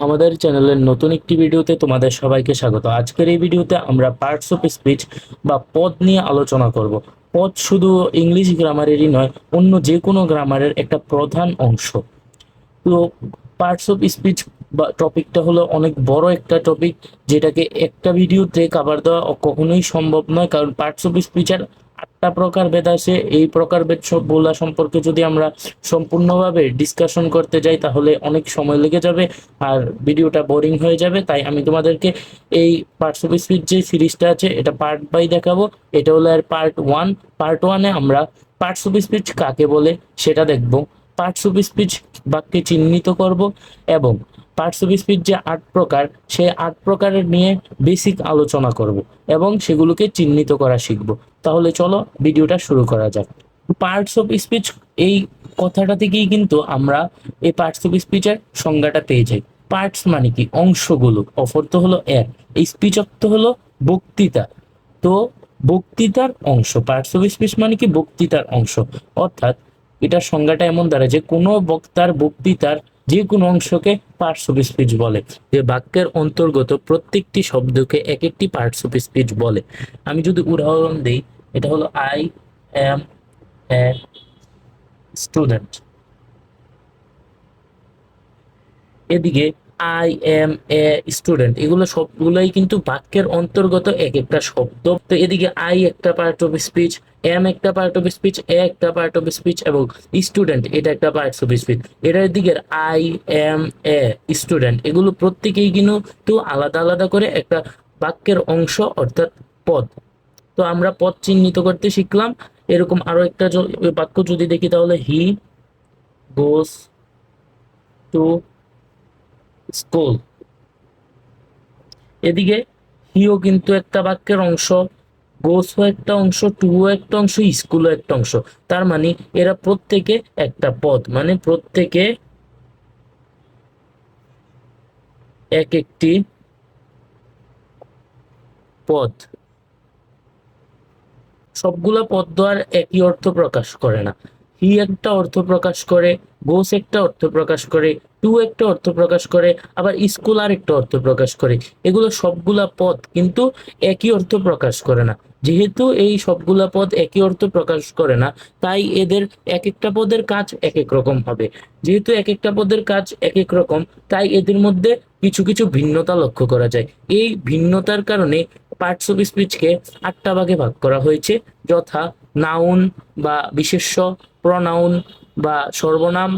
আমাদের চ্যানেলের নতুন একটি ভিডিওতে তোমাদের সবাইকে স্বাগত। আজকের এই ভিডিওতে আমরা পার্টস অফ স্পিচ বা পদ নিয়ে আলোচনা করব। পদ শুধু ইংলিশ গ্রামারেরই নয়, অন্য যে কোনো গ্রামারের একটা প্রধান অংশ। তো পার্টস অফ স্পিচ বা টপিকটা হলো অনেক বড় একটা টপিক, যেটাকে একটা ভিডিওতে কভার দেওয়া কখনোই সম্ভব নয়। কারণ পার্টস অফ স্পিচের 8টা প্রকারভেদ আছে। এই প্রকারভেদ সবগুলা সম্পর্কে যদি আমরা সম্পূর্ণভাবে ডিসকাশন করতে যাই তাহলে অনেক সময় লেগে যাবে আর ভিডিওটা বোরিং হয়ে যাবে। তাই আমি তোমাদেরকে এই পার্টস অফ স্পিচ যে সিরিজটা আছে এটা পার্ট বাই দেখাবো। এটা হলো এর পার্ট 1। পার্ট 1-এ আমরা পার্টস অফ স্পিচ কাকে বলে সেটা দেখব, পার্টস অফ স্পিচ বাক্যে চিহ্নিত করব এবং পার্টস অফ স্পিচ যে 8 প্রকার সেই 8 প্রকারের নিয়ে বেসিক আলোচনা করব এবং সেগুলোকে চিহ্নিত করা শিখব। তাহলে চলো ভিডিওটা শুরু করা যাক। পার্টস অফ স্পিচ এই কথাটা থেকেই কিন্তু আমরা এই পার্টস অফ স্পিচের সংজ্ঞাটা পেয়ে যাই। পার্টস মানে কি? অংশগুলো। অফ অর্থ হলো এক, স্পিচ অর্থ হলো বক্তৃতা। তো বক্তৃতার অংশ, পার্টস অফ স্পিচ মানে কি? বক্তৃতার অংশ। অর্থাৎ এটার সংজ্ঞাটা এমন দাঁড়ায় যে কোনো বক্তার বক্তৃতার যে কোনো অংশকে পার্টস অফ স্পিচ বলে। যে বাক্যের অন্তর্গত প্রত্যেকটি শব্দকে এক একটি পার্টস অফ স্পিচ বলে। আমি যদি উদাহরণ দিই, এটা হলো আই অ্যাম এ স্টুডেন্ট। এদিকে আই এম এ স্টুডেন্ট, এগুলো সবগুলোই কিন্তু বাক্যের অন্তর্গত এক একটা শব্দ। তো এদিকে আই একটা পার্ট অফ স্পিচ, এম একটা পার্ট অফ স্পিচ, এ একটা পার্ট অফ স্পিচ এবং স্টুডেন্ট এটা একটা পার্ট অফ স্পিচ। এটার দিকে আই এম এ স্টুডেন্ট এগুলো প্রত্যেকেই কিন্তু আলাদা আলাদা করে একটা বাক্যের অংশ অর্থাৎ পদ। তো আমরা পদ চিহ্নিত করতে শিখলাম। এরকম আরো একটা বাক্য যদি দেখি তাহলে হি গোস টু স্কুল। এদিকে হিও কিন্তু একটা বাক্যের অংশ, গোসও একটা অংশ, টুও একটা অংশ, স্কুলও একটা অংশ। তার মানে এরা প্রত্যেকে একটা পদ, মানে প্রত্যেকে এক একটি পদ। সবগুলা পদ্য আর একই অর্থ প্রকাশ করে না। হি একটা অর্থ প্রকাশ করে, গোস একটা অর্থ প্রকাশ করে, টু একটা অর্থ প্রকাশ করে, আবার স্কুল আর একটা অর্থ প্রকাশ করে। এগুলো সবগুলা পদ কিন্তু একই অর্থ প্রকাশ করে না। যেহেতু এই সবগুলা পদ একই অর্থ প্রকাশ করে না, তাই এদের এক একটা পদের কাজ এক এক রকম হবে। যেহেতু এক একটা পদের কাজ এক এক রকম, তাই এদের মধ্যে কিছু কিছু ভিন্নতা লক্ষ্য করা যায়। এই ভিন্নতার কারণে পার্টস অফ স্পিচকে 8টা ভাগে ভাগ করা হয়েছে, যথা নাউন বা বিশেষ্য, প্রনাউন বা সর্বনাম,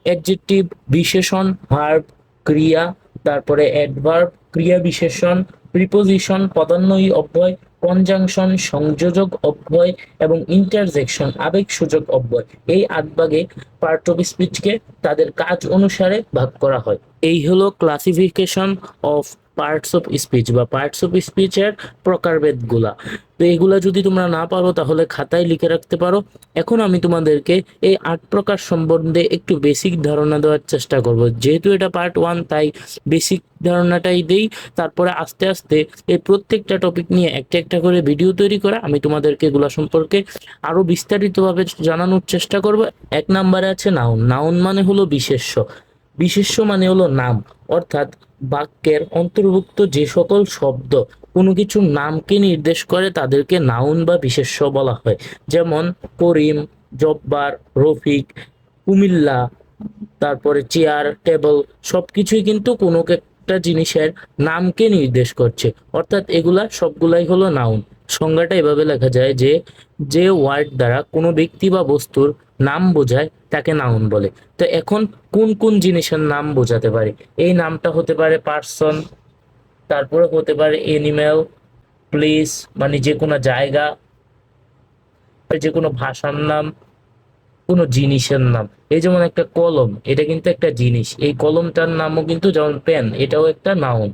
অ্যাডজেক্টিভ বিশেষণ, ভার্ব ক্রিয়া, তারপরে অ্যাডভার্ব ক্রিয়া বিশেষণ, প্রিপোজিশন পদান্বয়ী অব্যয়, কনজাংশন সংযোজক অব্যয় এবং ইন্টারজেকশন আবেগসূচক অব্যয়। এই 8 ভাগে পার্ট অফ স্পিচকে তাদের কাজ অনুসারে ভাগ করা হয়। এই হলো classification of parts of speech বা পার্টস অফ স্পিচের প্রকারভেদগুলা। তো এগুলা যদি তোমরা না পারো তাহলে খাতায় লিখে রাখতে পারো। এখন আমি তোমাদেরকে এই 8 প্রকার সম্বন্ধে একটু বেসিক ধারণা দেওয়ার চেষ্টা করব। যেহেতু এটা পার্ট 1 তাই বেসিক ধারণাটাই দেই। তারপরে আস্তে আস্তে এই প্রত্যেকটা টপিক নিয়ে একটা একটা করে ভিডিও তৈরি করে আমি তোমাদেরকে এগুলা সম্পর্কে আরো বিস্তারিতভাবে জানানোর চেষ্টা করব। 1 নম্বরে আছে নাউন। নাউন মানে হলো বিশেষ্য। বিশেষ্য মানে হলো নাম, অর্থাৎ বাক্যের অন্তর্ভুক্ত যে সকল শব্দ কোনো কিছুর নামকে নির্দেশ করে তাদেরকে নাউন বা বিশেষ্য বলা হয়। যেমন করিম, জব্বার, রফিক, কুমিল্লা, তারপরে চেয়ার, টেবল সবকিছুই কিন্তু কোনো একটা জিনিসের নামকে নির্দেশ করছে, অর্থাৎ এগুলা সবগুলাই হলো নাউন। সংজ্ঞাটা এভাবে লেখা যায় যে যে ওয়ার্ড দ্বারা কোনো ব্যক্তি বা বস্তুর নাম বোঝায় তাকে নাউন বলে। তো এখন কোন কোন জিনিসের নাম বোঝাতে পারে? এই নামটা হতে পারে পার্সন, তারপরে হতে পারে এনিম্যাল, প্লেস মানে যে কোনো জায়গা, যে কোনো ভাষার নাম, কোনো জিনিসের নাম। এই যেমন একটা কলম, এটা কিন্তু একটা জিনিস। এই কলমটার নামও কিন্তু, যেমন পেন, এটাও একটা নাউন।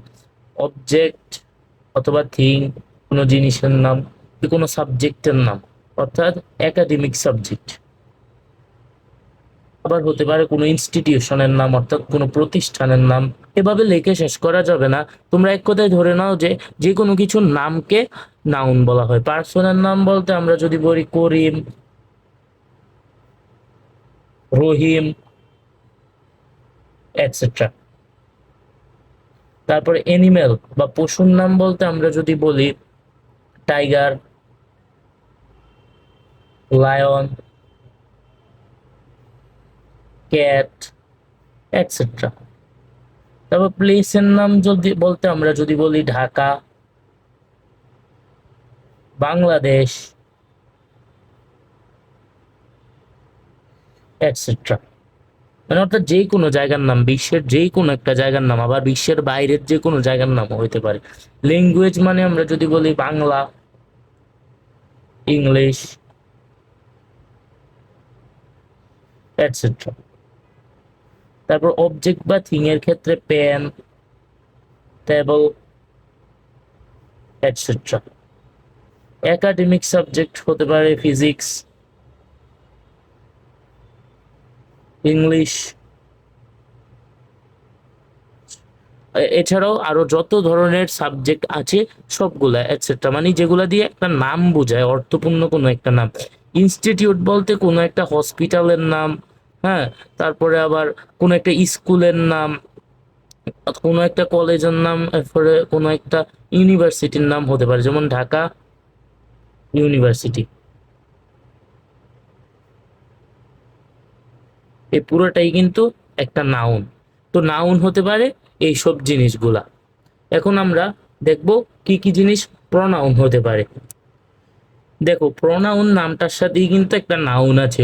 অবজেক্ট অথবা থিং কোনো জিনিসের নাম, কোনো সাবজেক্টের নাম, অর্থাৎ একাডেমিক সাবজেক্ট। আবার হতে পারে কোনো ইনস্টিটিউশনের নাম, অর্থাৎ কোনো প্রতিষ্ঠানের নাম। এভাবে লিখে শেষ করা যাবে না। তোমরা এক কথায় ধরে নাও যে যে কোনো কিছুর নামকে নাউন বলা হয়। পার্সনের নাম বলতে আমরা যদি বলি করিম, রহিম, এটসেট্রা। তারপরে এনিম্যাল বা পশুর নাম বলতে আমরা যদি বলি টাইগার, লায়ন, ক্যাট, এটসেট্রা। তারপর প্লেসের নাম যদি বলতে আমরা যদি বলি ঢাকা, বাংলাদেশ, এটসেট্রা। মানে অর্থাৎ যে কোনো জায়গার নাম, বিশ্বের যে কোনো একটা জায়গার নাম, আবার বিশ্বের বাইরের যে কোনো জায়গার নামও হইতে পারে। ল্যাঙ্গুয়েজ মানে আমরা যদি বলি বাংলা, ইংলিশ, এটসেট্রা। তারপর অবজেক্ট বা থিং এর ক্ষেত্রে pen, table, etcetera. Academic subject হতে পারে ফিজিক্স, ইংলিশ, এছাড়াও আরো যত ধরনের সাবজেক্ট আছে সবগুলা এটসেট্রা, মানে যেগুলা দিয়ে একটা নাম বোঝায়, অর্থপূর্ণ কোনো একটা নাম। ইনস্টিটিউট বলতে কোনো একটা হসপিটালের নাম, হ্যাঁ। তারপরে আবার কোনো একটা স্কুলের নাম, কোনো একটা কলেজের নাম, এরপরে কোনো একটা ইউনিভার্সিটির নাম হতে পারে, যেমন ঢাকা ইউনিভার্সিটি। এই পুরোটাই কিন্তু একটা নাউন। তো নাউন হতে পারে এইসব জিনিসগুলা। এখন আমরা দেখব কি কি জিনিস প্রনাউন হতে পারে। দেখো, প্রনাউন নামটার সাথেই কিন্তু একটা নাউন আছে।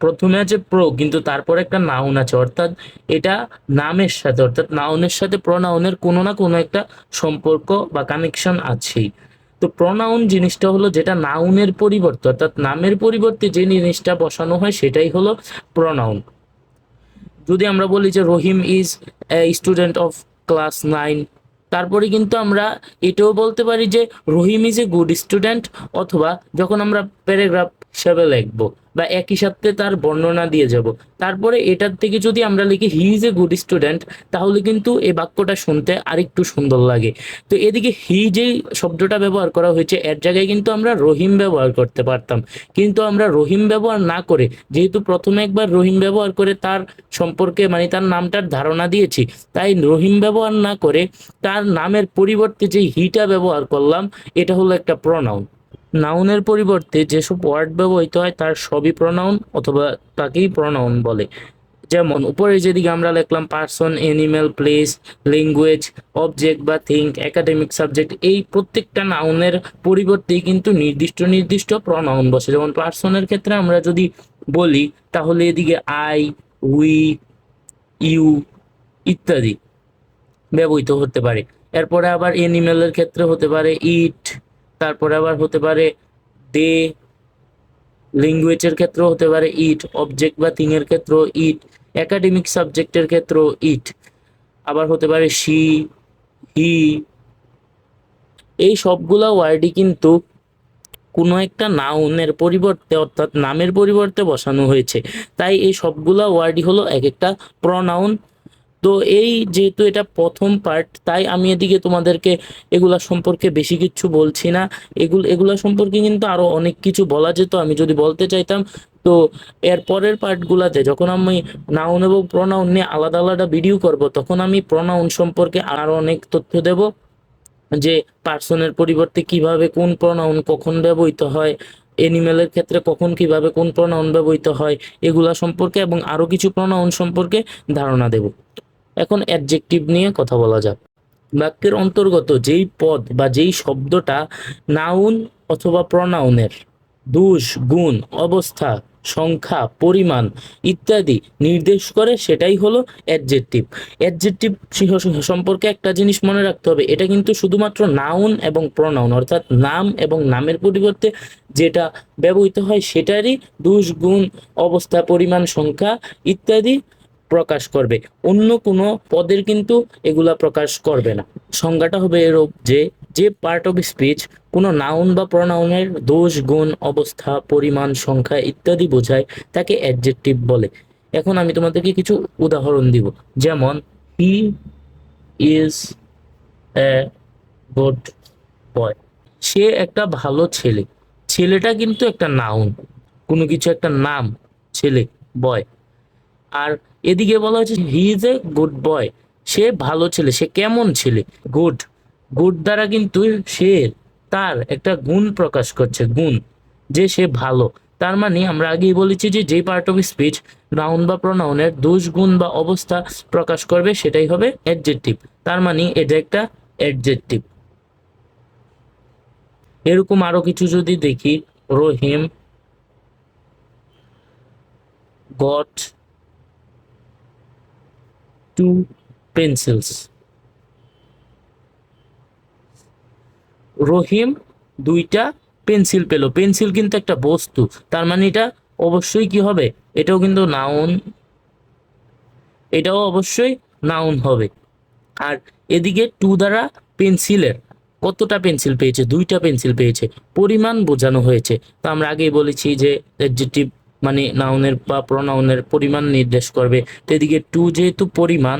প্রথমে আছে প্রো, কিন্তু তারপরে একটা নাউন আছে, অর্থাৎ এটা নামের সাথে, অর্থাৎ নাউনের সাথে প্রনাউনের কোনো না কোনো একটা সম্পর্ক বা কানেকশন আছেই। তো প্রনাউন জিনিসটা হলো যেটা নাউনের পরিবর্তে, অর্থাৎ নামের পরিবর্তে যে জিনিসটা বসানো হয় সেটাই হলো প্রনাউন। যদি আমরা বলি যে Rahim is a student of class 9, তারপরে কিন্তু আমরা এটাও বলতে পারি যে Rahim is a good student, অথবা যখন আমরা প্যারাগ্রাফ হিসাবে লিখবো বা একই সাথে তার বর্ণনা দিয়ে যাব, তারপরে এটার থেকে যদি আমরা লিখি he is a good student, তাহলে কিন্তু এই বাক্যটা শুনতে আরেকটু সুন্দর লাগে। তো এদিকে হি যেই শব্দটা ব্যবহার করা হয়েছে এর জায়গায় কিন্তু আমরা রহিম ব্যবহার করতে পারতাম, কিন্তু আমরা রহিম ব্যবহার না করে, যেহেতু প্রথমে একবার রহিম ব্যবহার করে তার সম্পর্কে মানে তার নামটার ধারণা দিয়েছি, তাই রহিম ব্যবহার না করে তার নামের পরিবর্তে যে হিটা ব্যবহার করলাম, এটা হলো একটা প্রনাউন। নাউনের পরিবর্তে যেসব ওয়ার্ড ব্যবহৃত হয় তার সবই প্রনাউন, অথবা তাকেই প্রনাউন বলে। যেমন উপরে যেদিকে আমরা লিখলাম person, animal, place, language, object বা থিঙ্ক, একাডেমিক সাবজেক্ট, এই প্রত্যেকটা নাউনের পরিবর্তেই কিন্তু নির্দিষ্ট নির্দিষ্ট প্রনাউন বসে। যেমন পার্সনের ক্ষেত্রে আমরা যদি বলি, তাহলে এদিকে আই, উই, ইউ ইত্যাদি ব্যবহৃত হতে পারে। এরপরে আবার এনিম্যালের ক্ষেত্রে হতে পারে ইট, তারপরে আবার হতে পারে দে, ল্যাঙ্গুয়েজের ক্ষেত্রেও হতে পারে ইট, অবজেক্ট বা থিং এর ক্ষেত্রেও ইট, একাডেমিক সাবজেক্টের ক্ষেত্রেও ইট, আবার হতে পারে শি, হি। এই সবগুলা ওয়ার্ডই কিন্তু কোনো একটা নাউনের পরিবর্তে, অর্থাৎ নামের পরিবর্তে বসানো হয়েছে, তাই এই সবগুলা ওয়ার্ডই হলো এক একটা প্রনাউন। তো এই যেহেতু এটা প্রথম পার্ট, তাই আমি এদিকে তোমাদেরকে এগুলা সম্পর্কে বেশি কিছু বলছি না। এগুলা সম্পর্কে কিন্তু আরো অনেক কিছু বলা যেত আমি যদি বলতে চাইতাম। তো এর পরের পার্টগুলাতে যখন আমি নাউন এবং প্রনাউন নিয়ে আলাদা আলাদা ভিডিও করব, তখন আমি প্রনাউন সম্পর্কে আরো অনেক তথ্য দেব, যে পার্সনের পরিবর্তে কিভাবে কোন প্রনাউন কখন ব্যবহৃত হয়, এনিমেলের ক্ষেত্রে কখন কিভাবে কোন প্রনাউন ব্যবহৃত হয়, এগুলা সম্পর্কে এবং আরো কিছু প্রনাউন সম্পর্কে ধারণা দেব। এখন অ্যাডজেক্টিভ নিয়ে কথা বলা যাক। বাক্যের অন্তর্গত যেই পদ বা যেই শব্দটা নাউন অথবা প্রনাউনের দোষ, গুণ, অবস্থা, সংখ্যা, পরিমাণ ইত্যাদি নির্দেশ করে, সেটাই হলো অ্যাডজেক্টিভ। অ্যাডজেক্টিভ সম্পর্কে একটা জিনিস মনে রাখতে হবে, এটা কিন্তু শুধুমাত্র নাউন এবং প্রনাউন, অর্থাৎ নাম এবং নামের পরিবর্তে যেটা ব্যবহৃত হয় সেটারই দোষ, গুণ, অবস্থা, পরিমাণ, সংখ্যা ইত্যাদি প্রকাশ করবে। অন্য কোনো পদের কিন্তু এগুলা প্রকাশ করবে না। সংজ্ঞাটা হবে এরূপ যে, যে পার্ট অফ স্পিচ কোনো নাউন বা প্রনাউনের দোষ, গুণ, অবস্থা, পরিমাণ, সংখ্যা ইত্যাদি বোঝায়, তাকে অ্যাডজেক্টিভ বলে। এখন আমি তোমাদেরকে কিছু উদাহরণ দিব। যেমন he is a good boy, সে একটা ভালো ছেলে। ছেলেটা কিন্তু একটা নাউন, কোনো কিছু একটা নাম, ছেলে, বয়। আর এদিকে বলা হচ্ছে he is a good boy, সে ভালো ছেলে, সে কেমন ছেলে, গুড। গুড দ্বারা কিন্তু সে তার একটা গুণ প্রকাশ করছে, গুণ, যে সে ভালো। তার মানে আমরা আগেই বলেছি যে যে পার্ট অফ স্পিচ নাউন বা প্রোনাউনের দোষ গুণ বা অবস্থা প্রকাশ করবে সেটাই হবে অ্যাডজেক্টিভ। তার মানে এটা একটা অ্যাডজেক্টিভ। এরকম আরো কিছু যদি দেখি, রহিম গট 2 পেন্সিলস। রহিম 2টা পেন্সিল পেল। পেন্সিল কিন্তু একটা বস্তু, তার মানে এটা অবশ্যই কি হবে, এটাও কিন্তু নাউন, এটাও অবশ্যই নাউন হবে। আর এদিকে 2 দ্বারা পেন্সিলের কতটা পেন্সিল পেয়েছে, 2টা পেন্সিল পেয়েছে, পরিমাণ বোঝানো হয়েছে। তো আমরা আগেই বলেছি যে অ্যাডজেক্টিভ মানে নাউনের বা প্রোনাউনের পরিমাণ নির্দেশ করবে। তো এদিকে 2 যেহেতু পরিমাণ,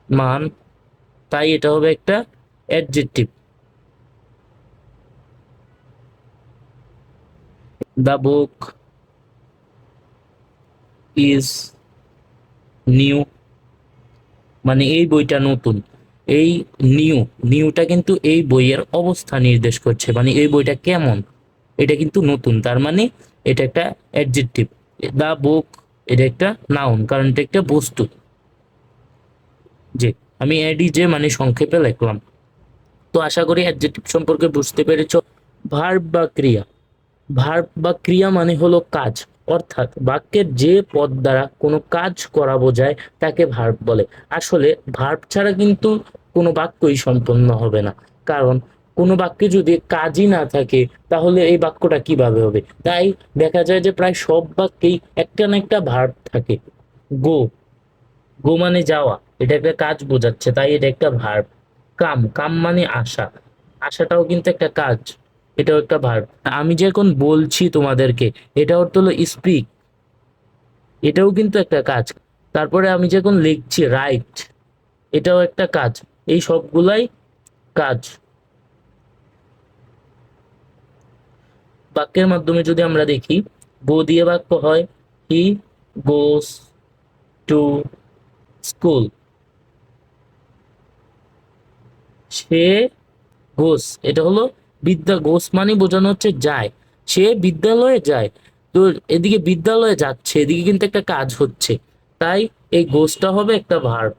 মান, তাই এটা হবে একটা adjective. The book is new, মানে এই বইটা নতুন। এই নিউ, নিউটা কিন্তু এই বইয়ের অবস্থা নির্দেশ করছে, মানে এই বইটা কেমন, এটা কিন্তু নতুন, তার মানে এটা একটা অ্যাডজেক্টিভ। দা বুক এটা একটা নাউন, কারণ এটা একটা বস্তু। যে আমি এডি যে মানে সংক্ষেপে লিখলাম। তো আশা করি অ্যাডজেক্টিভ সম্পর্কে বুঝতে পেরেছো। ভার্ব বা ক্রিয়া, ভার্ব বা ক্রিয়া মানে হলো কাজ, অর্থাৎ বাক্যের যে পদ দ্বারা কোনো কাজ করা বোঝায় তাকে ভার্ব বলে। আসলে ভার্ব ছাড়া কিন্তু কোনো বাক্যই সম্পন্ন হবে না, কারণ কোনো বাক্যে যদি কাজই না থাকে তাহলে এই বাক্যটা কিভাবে হবে। তাই দেখা যায় যে প্রায় সব বাক্যেই একটা না একটা ভার্ব থাকে। গো, গো মানে যাওয়া, এটা একটা কাজ বোঝাচ্ছে, তাই এটা একটা ভার্ব। কাম, কাম মানে আসা, আসাটাও কিন্তু একটা কাজ, এটাও একটা ভার্ব। আমি যে এখন বলছি তোমাদেরকে, এটা অর্থ হলো স্পিক, এটাও কিন্তু একটা কাজ। তারপরে আমি যে এখন লিখছি, রাইট, এটাও একটা কাজ। এই সবগুলাই কাজ। বাক্যের মাধ্যমে যদি আমরা দেখি, গো দিয়ে বাক্য হয় হি গোস টু স্কুল। সে গোস, এটা হলো বিদ্যা, গোস মানে বোঝানো হচ্ছে যায়, সে বিদ্যালয়ে যায়। তো এদিকে বিদ্যালয়ে যাচ্ছে, এদিকে কিন্তু একটা কাজ হচ্ছে, তাই এই গোসটা হবে একটা verb.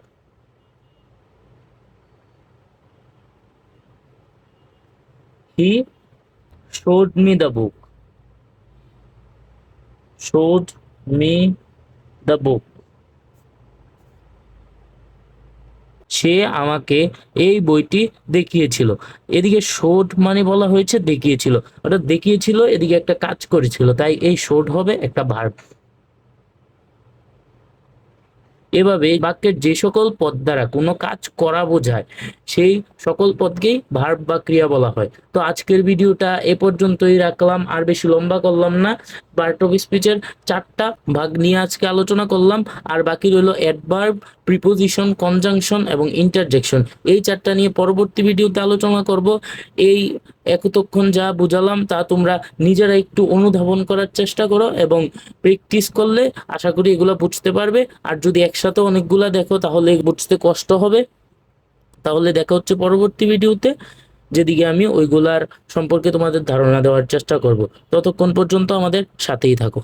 He showed me the book, showed me the book, সে আমাকে এই বইটি দেখিয়েছিল। এদিকে শোড মানে বলা হয়েছে দেখিয়েছিল, অর্থাৎ দেখিয়েছিল এদিকে একটা কাজ করেছিল, তাই এই শোড হবে একটা ভার্ব। এভাবে বাক্যের যে সকল পদ দ্বারা কোনো কাজ করা বোঝায় সেই সকল পদকেই ভার্ব বা ক্রিয়া বলা হয়। তো আজকের ভিডিওটা এ পর্যন্তই রাখলাম, আর বেশি লম্বা করলাম না। পার্ট অফ স্পিচের 4টা ভাগ নিয়ে আজকে আলোচনা করলাম, আর বাকি রইল অ্যাডভার্ব, প্রিপোজিশন, কনজাংশন এবং ইন্টারজেকশন। এই 4টা নিয়ে পরবর্তী ভিডিওতে আলোচনা করব। এই এতক্ষণ যা বুঝালাম তা তোমরা নিজেরা একটু অনুধাবন করার চেষ্টা করো এবং প্র্যাকটিস করলে আশা করি এগুলো বুঝতে পারবে। আর যদি একসাথে অনেকগুলা দেখো তাহলে বুঝতে কষ্ট হবে। তাহলে দেখা হচ্ছে পরবর্তী ভিডিওতে, যেদিকে আমি ওইগুলার সম্পর্কে তোমাদের ধারণা দেওয়ার চেষ্টা করব। ততক্ষণ পর্যন্ত আমাদের সাথেই থাকো।